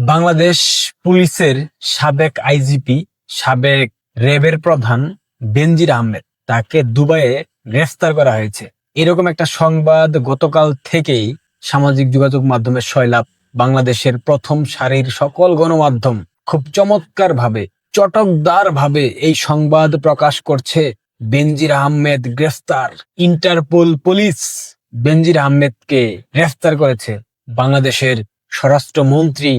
বাংলাদেশ পুলিশের সাবেক আইজিপি, সাবেক র্যাবের প্রধান বেনজির আহমেদ, তাকে দুবাইয়ে গ্রেফতার করা হয়েছে। এরকম একটা সংবাদ গতকাল থেকেই সামাজিক যোগাযোগ মাধ্যমে সয়লাব। বাংলাদেশের প্রথম সারির সকল গণমাধ্যম খুব চমৎকার ভাবে, চটকদার ভাবে এই সংবাদ প্রকাশ করছে। বেনজির আহমেদ গ্রেফতার, ইন্টারপোল পুলিশ বেনজির আহমেদকে গ্রেফতার করেছে। বাংলাদেশের স্বরাষ্ট্রমন্ত্রী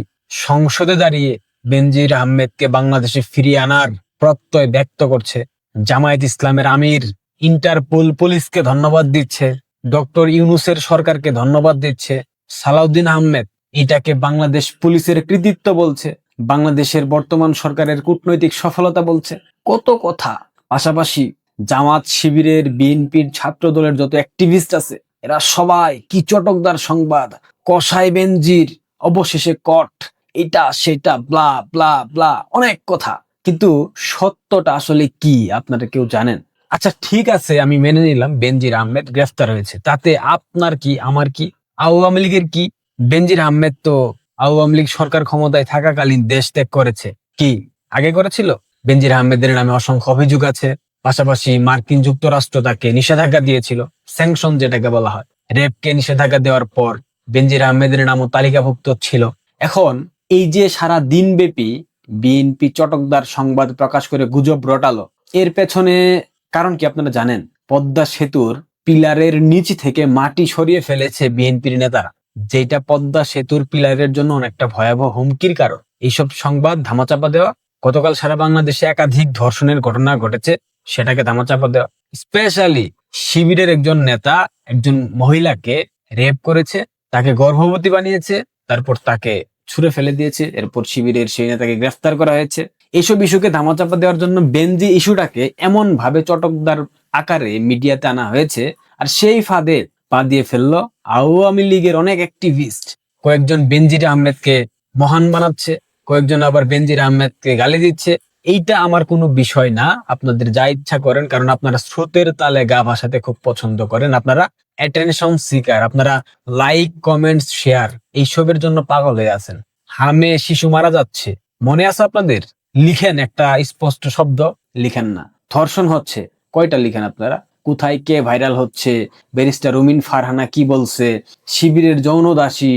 সংসদে দাঁড়িয়ে বেনজির আহমেদকে বাংলাদেশে ফিরিয়ে আনার প্রত্যয় ব্যক্ত করছে। জামায়াত ইসলামের আমির ইন্টারপোল পুলিশকে ধন্যবাদ দিচ্ছে, ডক্টর ইউনূসের সরকারকে ধন্যবাদ দিচ্ছে। সালাউদ্দিন আহমেদ এটাকে বাংলাদেশ পুলিশের কৃতিত্ব বলছে, বাংলাদেশের বর্তমান সরকারের কূটনৈতিক সফলতা বলছে। কত কথা। পাশাপাশি জামাত শিবিরের, বিএনপির, ছাত্র দলের যত অ্যাক্টিভিস্ট আছে, এরা সবাই কি চটকদার সংবাদ, কসাই বেনজির অবশেষে কট, এটা সেটা ব্লা ব্লা ব্লা, অনেক কথা। কিন্তু সত্যটা আসলে কি আপনারা কেউ জানেন? আচ্ছা ঠিক আছে, আমি মেনে নিলাম বেনজির আহমেদ গ্রেফতার হয়েছে, তাতে আপনার কি, আমার কি, আওয়ামী লীগের কি? বেনজির আহমেদ তো আওয়ামী লীগ সরকার ক্ষমতায় থাকাকালীন দেশ ত্যাগ করেছে। কি আগে করেছিল? বেনজির আহমেদের নামে অসংখ্য অভিযোগ আছে। পাশাপাশি মার্কিন যুক্তরাষ্ট্র তাকে নিষেধাজ্ঞা দিয়েছিল, স্যাংশন যেটাকে বলা হয়। রেপকে নিষেধাজ্ঞা দেওয়ার পর বেনজির আহমেদের নামও তালিকাভুক্ত ছিল। এখন এই যে সারা দিন ব্যাপী বিএনপি চটকদার সংবাদ প্রকাশ করে গুজব রটালো, এর পেছনে কারণ কি আপনারা জানেন? পদ্মা সেতুর পিলারের নিচ থেকে মাটি সরিয়ে ফেলেছে বিএনপির নেতারা, যেটা পদ্মা সেতুর পিলারের জন্য অনেকটা ভয়াবহ হুমকির কারণ। এইসব সংবাদ ধামাচাপা দেওয়া। গতকাল সারা বাংলাদেশে একাধিক ধর্ষণের ঘটনা ঘটেছে, সেটাকে ধামাচাপা দেওয়া। স্পেশালি শিবিরের একজন নেতা একজন মহিলাকে রেপ করেছে, তাকে গর্ভবতী বানিয়েছে, তারপর তাকে ছুঁড়ে ফেলে দিয়েছে। এরপর শিবিরের সেই নেতাকে গ্রেফতার করা হয়েছে। এইসব ইস্যুকে ধামাচাপা দেওয়ার জন্য বেনজি ইস্যুটাকে এমন ভাবে চটকদার আকারে মিডিয়াতে আনা হয়েছে, আর সেই ফাঁদে পা দিয়ে ফেললো আওয়ামী লীগের অনেক অ্যাক্টিভিস্ট। কয়েকজন বেনজির আহমেদকে মহান বানাচ্ছে, কয়েকজন আবার বেনজির আহমেদকে গালি দিচ্ছে। এইটা আমার কোনো বিষয় না, আপনাদের যা ইচ্ছা করেন, কারণ আপনারা স্রোতের তালে গা ভাসাতে খুব পছন্দ করেন। আপনারা অ্যাটেনশন সিকার, আপনারা লাইক, কমেন্টস, শেয়ার এইসবের জন্য পাগল হয়ে আছেন। হামে শিশু মারা যাচ্ছে, মনে আছে আপনাদের? লিখেন একটা স্পষ্ট শব্দ, লিখেন না। ধর্ষণ হচ্ছে, কয়টা লিখেন আপনারা। কোথায় কে ভাইরাল হচ্ছে, ব্যারিস্টার রুমিন ফারহানা কি বলছে, শিবিরের যৌন দাসী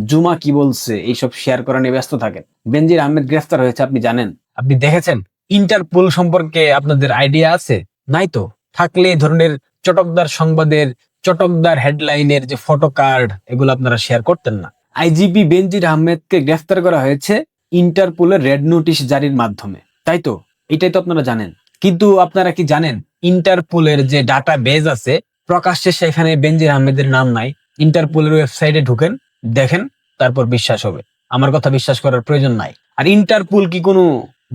জুমা কি বলছে, এইসব শেয়ার করা নিয়ে ব্যস্ত থাকেন। বেনজির আহমেদ গ্রেফতার হয়েছে, আপনি জানেন? আপনি দেখেছেন? ইন্টারপোল সম্পর্কে আপনাদের আইডিয়া আছে? নাই তো। থাকলে এই ধরনের চটকদার সংবাদের, চটকদার হেডলাইনের যে ফটো কার্ড, এগুলো আপনারা শেয়ার করতেন না। আইজিপি বেনজির আহমেদকে গ্রেফতার করা হয়েছে ইন্টারপোলের রেড নোটিশ জারির মাধ্যমে, তাই তো? এটাই তো আপনারা জানেন। কিন্তু আপনারা কি জানেন ইন্টারপোলের যে ডাটা বেজ আছে, প্রকাশ্যে সেখানে বেনজির আহমেদের নাম নাই। ইন্টারপোলের ওয়েবসাইটে ঢুকেন, দেখেন, তারপর বিশ্বাস হবে। আমার কথা বিশ্বাস করার প্রয়োজন নাই। আর ইন্টারপোল কি কোনো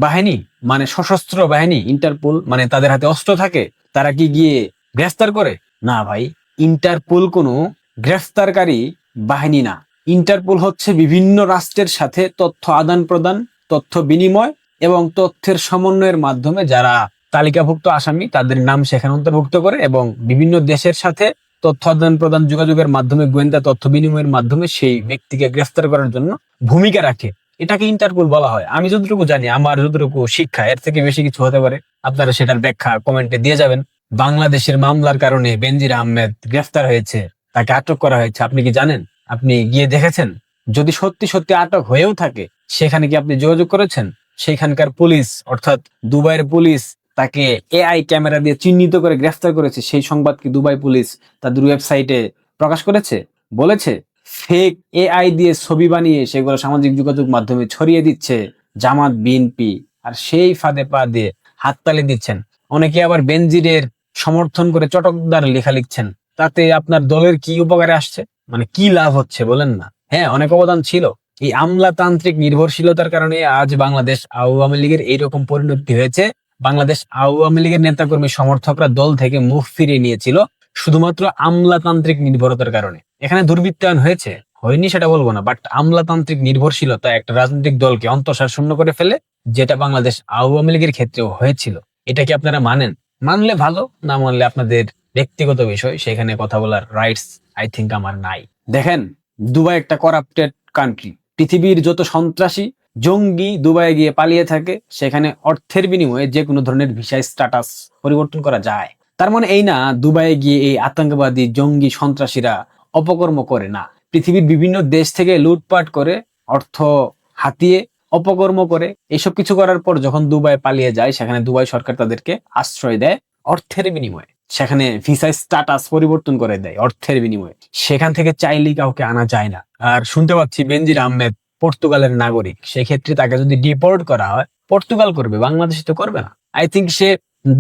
বাহিনী, মানে সশস্ত্র বাহিনী? ইন্টারপোল মানে তাদের হাতে অস্ত্র থাকে, তারা কি গিয়ে গ্রেফতার করে? না ভাই, ইন্টারপোল কোনো গ্রেফতারকারী বাহিনী না। ইন্টারপোল হচ্ছে বিভিন্ন রাষ্ট্রের সাথে তথ্য আদান প্রদান, তথ্য বিনিময় এবং তথ্যের সমন্বয়ের মাধ্যমে যারা তালিকাভুক্ত আসামি তাদের নাম সেখানে অন্তর্ভুক্ত করে এবং বিভিন্ন দেশের সাথে তথ্য আদান প্রদান, যোগাযোগের মাধ্যমে, গোয়েন্দা তথ্য বিনিময়ের মাধ্যমে সেই ব্যক্তিকে গ্রেফতার করার জন্য ভূমিকা রাখে। এটাকে ইন্টারপোল বলা হয়। আমি যতটুকু জানি, আমার যতটুকু শিক্ষা, এর থেকে বেশি কিছু হতে পারে। আপনারা সেটার ব্যাখ্যা কমেন্টে দিয়ে যাবেন। বাংলাদেশের মামলার কারণে বেনজির আহমেদ গ্রেফতার হয়েছে, তাকে আটক করা হয়েছে। আপনি কি জানেন? আপনি গিয়ে দেখেছেন? যদি সত্যি সত্যি আটক হয়েও থাকে, সেখানে কি আপনি যোগাযোগ করেছেন? সেখানকার পুলিশ, অর্থাৎ দুবাইয়ের পুলিশ, তাকে এআই ক্যামেরা দিয়ে চিহ্নিত করে গ্রেফতার করেছে। সেই সংবাদ কি দুবাই পুলিশ তাদের ওয়েবসাইটে প্রকাশ করেছে? বলেছে? ফেক এআই দিয়ে ছবি বানিয়ে সেগুলো সামাজিক যোগাযোগ মাধ্যমে ছড়িয়ে দিচ্ছে জামাত, বিএনপি, আর সেই ফাঁদে পা দিয়ে হাততালি দিচ্ছেন। অনেকে আবার বেনজিরের সমর্থন করে চটকদার লেখা লিখছেন। তাতে আপনার দলের কি উপকারে আসছে? মানে কি লাভ হচ্ছে বলেন না? হ্যাঁ, অনেক অবদান ছিল। এই আমলাতান্ত্রিক নির্ভরশীলতার কারণে আজ বাংলাদেশ আওয়ামী লীগের এইরকম পরিণতি হয়েছে। বাংলাদেশ আওয়ামী লীগের নেতাকর্মী সমর্থকরা দল থেকে মুখ ফিরিয়ে নিয়েছিল শুধুমাত্র আমলাতান্ত্রিক নির্ভরতার কারণে। এখানে দুর্বৃত্তায়ন হয়েছে, হয়নি সেটা বলবো না, বাট আমলাতান্ত্রিক নির্ভরশীলতা একটা রাজনৈতিক দলকে অন্তঃসার শূন্য করে ফেলে, যেটা বাংলাদেশ আওয়ামী লীগের ক্ষেত্রেও হয়েছিল। এটা কি আপনারা মানেন? মানলে ভালো, না মানলে আপনাদের ব্যক্তিগত বিষয়, সেখানে কথা বলার রাইটস আই থিঙ্ক আমার নাই। দেখেন, দুবাই একটা করাপ্টেড কান্ট্রি, পৃথিবীর যত সন্ত্রাসী জঙ্গি দুবাইয়ে গিয়ে পালিয়ে থাকে, সেখানে অর্থের বিনিময়ে যে কোনো ধরনের ভিসা স্ট্যাটাস পরিবর্তন করা যায়। তার মানে এই না দুবাইয়ে গিয়ে এই আতঙ্কবাদী জঙ্গি সন্ত্রাসীরা অপকর্ম করে না, পৃথিবীর বিভিন্ন দেশ থেকে লুটপাট করে অর্থ হাতিয়ে অপকর্ম করে এসব কিছু করার পর যখন দুবাই পালিয়ে যায়, সেখানে দুবাই সরকার তাদেরকে আশ্রয় দেয় অর্থের বিনিময়ে, সেখানে ভিসা স্ট্যাটাস পরিবর্তন করে দেয় অর্থের বিনিময়ে। সেখান থেকে চাইলেই কাউকে আনা যায় না। আর শুনতে পাচ্ছি বেনজির আহমেদ পর্তুগালের নাগরিক, সেক্ষেত্রে তাকে যদি ডিপোর্ট করা হয় পর্তুগাল করবে, বাংলাদেশে তো করবে না। আই থিঙ্ক সে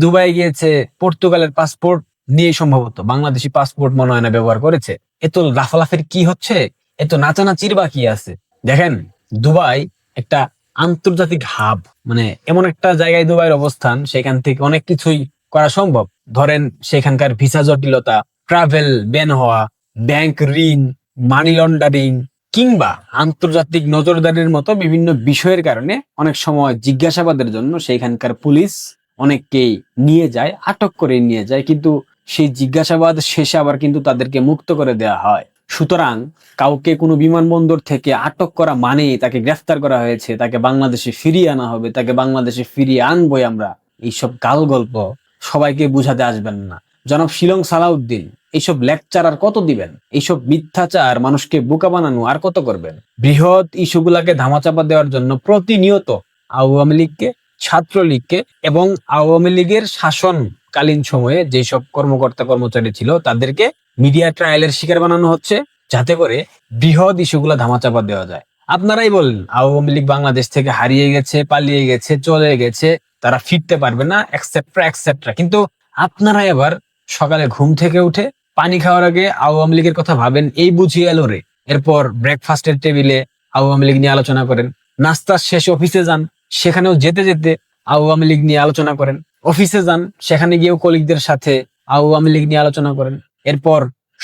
দুবাই গিয়েছে পর্তুগালের পাসপোর্ট নিয়ে, সম্ভবত বাংলাদেশি পাসপোর্ট মনে হয় না ব্যবহার করেছে। এত লাফালাফের কি হচ্ছে, এত নাচানাচির বা কি আছে? দেখেন, দুবাই একটা আন্তর্জাতিক হাব, মানে এমন একটা জায়গায় দুবাইয়ের অবস্থান, সেখান থেকে অনেক কিছুই করা সম্ভব। ধরেন সেখানকার ভিসা জটিলতা, ট্রাভেল ব্যান হওয়া, ব্যাংক ঋণ, মানি লন্ডারিং কিংবা আন্তর্জাতিক নজরদারির মতো বিভিন্ন বিষয়ের কারণে অনেক সময় জিজ্ঞাসাবাদের জন্য সেখানকার পুলিশ অনেককেই নিয়ে যায়, আটক করে নিয়ে যায়, কিন্তু সেই জিজ্ঞাসাবাদ শেষে আবার কিন্তু তাদেরকে মুক্ত করে দেওয়া হয়। সুতরাং কাউকে কোনো বিমানবন্দর থেকে আটক করা মানে তাকে গ্রেফতার করা হয়েছে, তাকে বাংলাদেশে ফিরিয়ে আনা হবে, তাকে বাংলাদেশে ফিরিয়ে আনবোই আমরা, এইসব গাল গল্প সবাইকে বুঝাতে আসবেন না। জনাব শিলং সালাউদ্দিন এইসব লেকচার আর কত দিবেন? এইসব মিথ্যাচার মানুষকে বোকা বানানো আর কত করবেন? বৃহৎ ইস্যুগুলাকে ধামাচাপা দেওয়ার জন্য প্রতিনিয়ত আওয়ামী লীগকে, ছাত্রলীগকে এবং আওয়ামী লীগের শাসনকালীন সময়ে যেসব কর্মকর্তা কর্মচারী ছিল তাদেরকে মিডিয়া ট্রায়ালের শিকার বানানো হচ্ছে, যাতে করে বৃহৎ ইস্যুগুলা ধামাচাপা দেওয়া যায়। আপনারাই বলেন আওয়ামী লীগ বাংলাদেশ থেকে হারিয়ে গেছে, পালিয়ে গেছে, চলে গেছে, তারা ফিরতে পারবে না, এক্সেট্রা এক্সেট্রা। কিন্তু আপনারাই আবার সকালে ঘুম থেকে উঠে পানি খাওয়ার আগে আওয়ামী লীগের কথা ভাবেন, এই বুঝিয়ে এলো রে। এরপর ব্রেকফাস্টের টেবিলে আওয়ামী লীগ নিয়ে আলোচনা করেন, নাস্তার শেষে অফিসে যান, সেখানেও যেতে যেতে আওয়ামী লীগ নিয়ে আলোচনা করেন, অফিসে যান, সেখানে গিয়েও কলিগদের সাথে আওয়ামী লীগ নিয়ে আলোচনা করেন। এরপর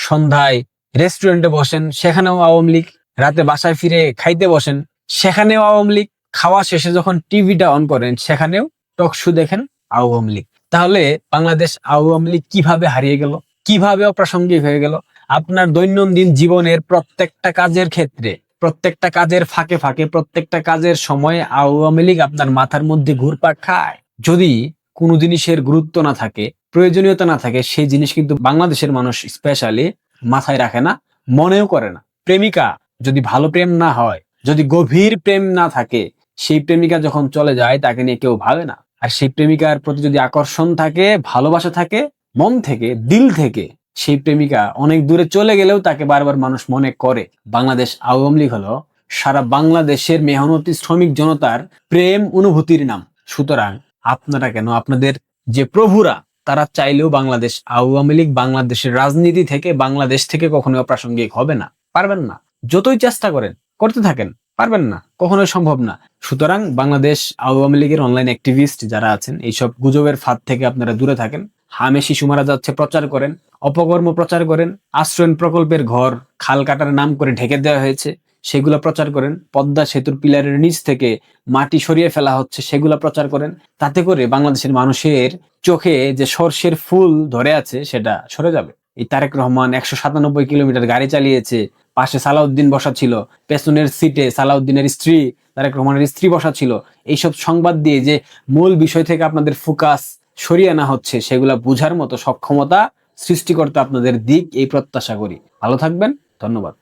সন্ধ্যায় রেস্টুরেন্টে বসেন, সেখানেও আওয়ামী লীগ, রাতে বাসায় ফিরে খাইতে বসেন, সেখানেও আওয়ামী লীগ, খাওয়া শেষে যখন টিভিটা অন করেন সেখানেও টক শো দেখেন, আওয়ামী লীগ। তাহলে বাংলাদেশ আওয়ামী লীগ কিভাবে হারিয়ে গেল, কিভাবে অপ্রাসঙ্গিক হয়ে গেল? আপনার দৈনন্দিন জীবনের প্রত্যেকটা কাজের ক্ষেত্রে, প্রত্যেকটা কাজের ফাঁকে ফাঁকে, প্রত্যেকটা কাজের সময় আওয়ামী লীগ আপনার মাথার মধ্যে ঘুরপাক খায়। যদি কোনো জিনিসের গুরুত্ব না থাকে, প্রয়োজনীয়তা না থাকে, সেই জিনিস কিন্তু বাংলাদেশের মানুষ স্পেশালি মাথায় রাখে না, মনেও করে না। প্রেমিকা যদি ভালো প্রেম না হয়, যদি গভীর প্রেম না থাকে, সেই প্রেমিকা যখন চলে যায় তাকে নিয়ে কেউ ভাবে না। আর সেই প্রেমিকার প্রতি যদি আকর্ষণ থাকে, ভালোবাসা থাকে, মন থেকে, দিল থেকে, সেই প্রেমিকা অনেক দূরে চলে গেলেও তাকে বারবার মানুষ মনে করে। বাংলাদেশ আওয়ামী লীগ হলো সারা বাংলাদেশের মেহনতি শ্রমিক জনতার প্রেম অনুভূতির নাম। সুতরাং আপনারা কেন, আপনাদের যে প্রভুরা, তারা চাইলেও বাংলাদেশ আওয়ামী লীগ বাংলাদেশের রাজনীতি থেকে, বাংলাদেশ থেকে কখনোই অপ্রাসঙ্গিক হবে না, পারবেন না। যতই চেষ্টা করেন, করতে থাকেন, পারবেন না, কখনোই সম্ভব না। সুতরাং বাংলাদেশ আওয়ামী লীগের অনলাইন অ্যাক্টিভিস্ট যারা আছেন, এইসব গুজবের ফাঁদ থেকে আপনারা দূরে থাকেন। হামে শিশু মারা যাচ্ছে প্রচার করেন, অপকর্ম প্রচার করেন, আশ্রয়ণ প্রকল্পের ঘর খাল কাটার নাম করে ঢেকে দেওয়া হয়েছে সেগুলা প্রচার করেন, পদ্মা সেতুর পিলারের নিচ থেকে মাটি সরিয়ে ফেলা হচ্ছে সেগুলা প্রচার করেন। তাতে করে বাংলাদেশের মানুষের চোখে যে সর্ষের ফুল ধরে আছে সেটা সরে যাবে। এই তারেক রহমান 197 কিলোমিটার গাড়ি চালিয়েছে, পাশে সালাউদ্দিন বসা ছিল, পেছনের সিটে সালাউদ্দিনের স্ত্রী, তারেক রহমানের স্ত্রী বসা ছিল। এইসব সংবাদ দিয়ে যে মূল বিষয় থেকে আপনাদের ফোকাস সরিয়ে আনা হচ্ছে, সেগুলা বুঝার মতো সক্ষমতা সৃষ্টি করতে আপনাদের দিক, এই প্রত্যাশা করি। ভালো থাকবেন, ধন্যবাদ।